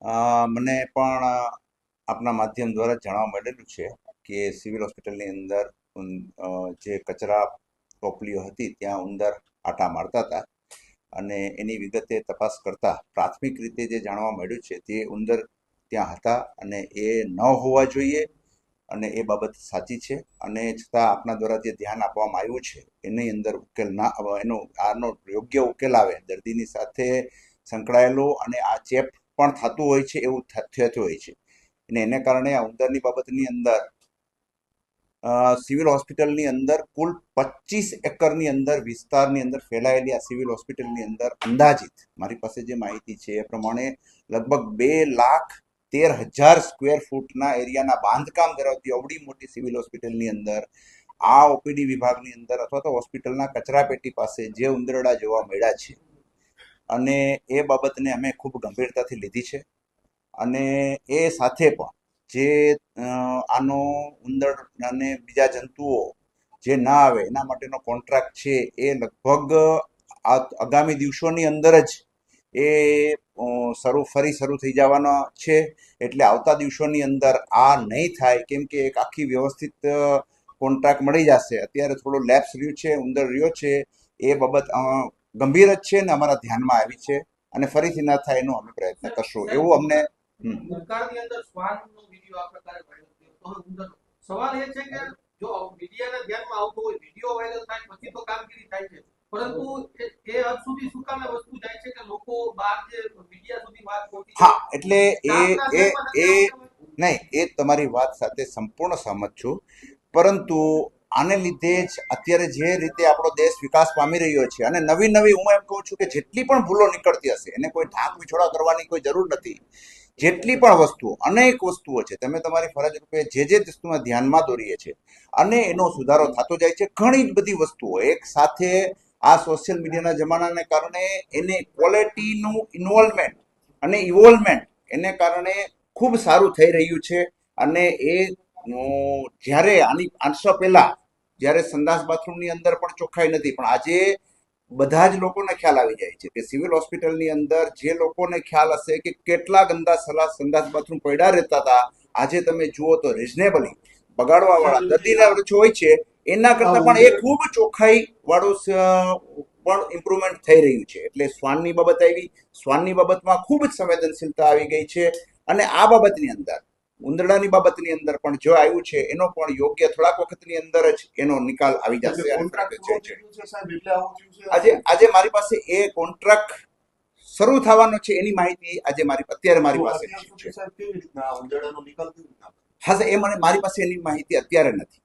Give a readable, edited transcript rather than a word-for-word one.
મને પણ આપના માધ્યમ દ્વારા જાણવા મળેલું છે કે સિવિલ હોસ્પિટલની અંદર જે કચરા ટોપલીઓ હતી ત્યાં ઉંદર આટા મારતા હતા અને એની વિગતે તપાસ કરતા પ્રાથમિક રીતે જે જાણવા મળ્યું છે તે ઉંદર ત્યાં હતા અને એ ન હોવા જોઈએ અને એ બાબત સાચી છે અને છતાં આપના દ્વારા જે ધ્યાન આપવામાં આવ્યું છે એની અંદર ઉકેલ ના આનો યોગ્ય ઉકેલ આવે દર્દીની સાથે સંકળાયેલો અને આ ચેપ પણ થતું હોય છે એવું થતું હોય છે અને એને કારણે આ ઉંદરની બાબતની અંદર સિવિલ હોસ્પિટલની અંદર કુલ 25 એકરની અંદર વિસ્તારની અંદર ફેલાયેલી આ સિવિલ હોસ્પિટલની અંદર અંદાજિત મારી પાસે જે માહિતી છે એ પ્રમાણે લગભગ 2,13,000 સ્ક્વેર ફૂટના એરિયાના બાંધકામ ધરાવતી અવડી મોટી સિવિલ હોસ્પિટલની અંદર આ ઓપીડી વિભાગની અંદર અથવા તો હોસ્પિટલના કચરાપેટી પાસે જે ઉંદરડા જોવા મળ્યા છે અને એ બાબતને અમે ખૂબ ગંભીરતાથી લીધી છે અને એ સાથે પણ જે આનો ઉંદર અને બીજા જંતુઓ જે ના આવે એના માટેનો કોન્ટ્રાક્ટ છે એ લગભગ આગામી દિવસોની અંદર જ એ ફરી શરૂ થઈ જવાનો છે એટલે આવતા દિવસોની અંદર આ નહીં થાય કેમ કે એક આખી વ્યવસ્થિત કોન્ટ્રાક્ટ મળી જશે અત્યારે થોડો લેપ્સ રહ્યું છે ઉંદર રહ્યો છે એ બાબત ગંભીર જ છે ને અમારા ધ્યાનમાં આવી છે અને ફરીથી ના થાય એનો અમે પ્રયત્ન કરશું એવું અમને ભૂતકાળની અંદર શ્વાનનો વિડિયો આ પ્રકારે વાયરલ થયો તો ઉંદર સવાલ એ છે કે જો મીડિયાના ધ્યાનમાં આવતો હોય વિડિયો વાયરલ થાય પછી તો કામગીરી થાય છે પરંતુ એ હદ સુધી શું કામ વસ્તુ જાય છે કે લોકો બહાર જે મીડિયા સુધી વાત પહોંચી હા એટલે એ નહીં એ તમારી વાત સાથે સંપૂર્ણ સહમત છું પરંતુ આને લીધે જ અત્યારે જે રીતે આપણો દેશ વિકાસ પામી રહ્યો છે અને નવી નવી હું એમ કહું છું કે જેટલી પણ ભૂલો નીકળતી હશે એને કોઈ ઢાંક વિછોડા કરવાની કોઈ જરૂર નથી જેટલી પણ વસ્તુઓ અનેક વસ્તુઓ છે તમે તમારી ફરજ રૂપે જે વસ્તુમાં ધ્યાનમાં દોરીએ છે અને એનો સુધારો થતો જાય છે ઘણી જ બધી વસ્તુઓ એક સાથે આ સોશિયલ મીડિયાના જમાનાને કારણે એને ક્વોલિટીનું ઇન્વોલ્વમેન્ટ અને ઇવોલ્વમેન્ટ એને કારણે ખૂબ સારું થઈ રહ્યું છે અને એ જ્યારે આની 800 પહેલા જ્યારે સંડાસ બાથરૂમની અંદર પણ ચોખ્ખાઈ નથી પણ આજે બધા જ લોકોને ખ્યાલ આવી જાય છે કે સિવિલ હોસ્પિટલની અંદર જે લોકોને ખ્યાલ હશે કે કેટલા ગંદા સંડાસ બાથરૂમ પડ્યા રહેતા હતા આજે તમે જુઓ તો રિઝનેબલી બગાડવા વાળા દર્દીના હોય છે એના કરતા પણ એ ખૂબ ચોખ્ખાઈ વાળું પણ ઇમ્પ્રુવમેન્ટ થઈ રહ્યું છે એટલે શ્વાનની બાબત આવી શ્વાનની બાબતમાં ખૂબ જ સંવેદનશીલતા આવી ગઈ છે અને આ બાબતની અંદર ઉંદરડાની બાબતની અંદર પણ જો આવ્યું છે એનો પણ યોગ્ય થોડાક વખતની અંદર જ એનો નિકાલ આવી જશે આજે મારી પાસે એ કોન્ટ્રાક્ટ શરૂ થવાનો છે એની માહિતી આજે અત્યારે મારી પાસે છે હા એ મને મારી પાસે એની માહિતી અત્યારે નથી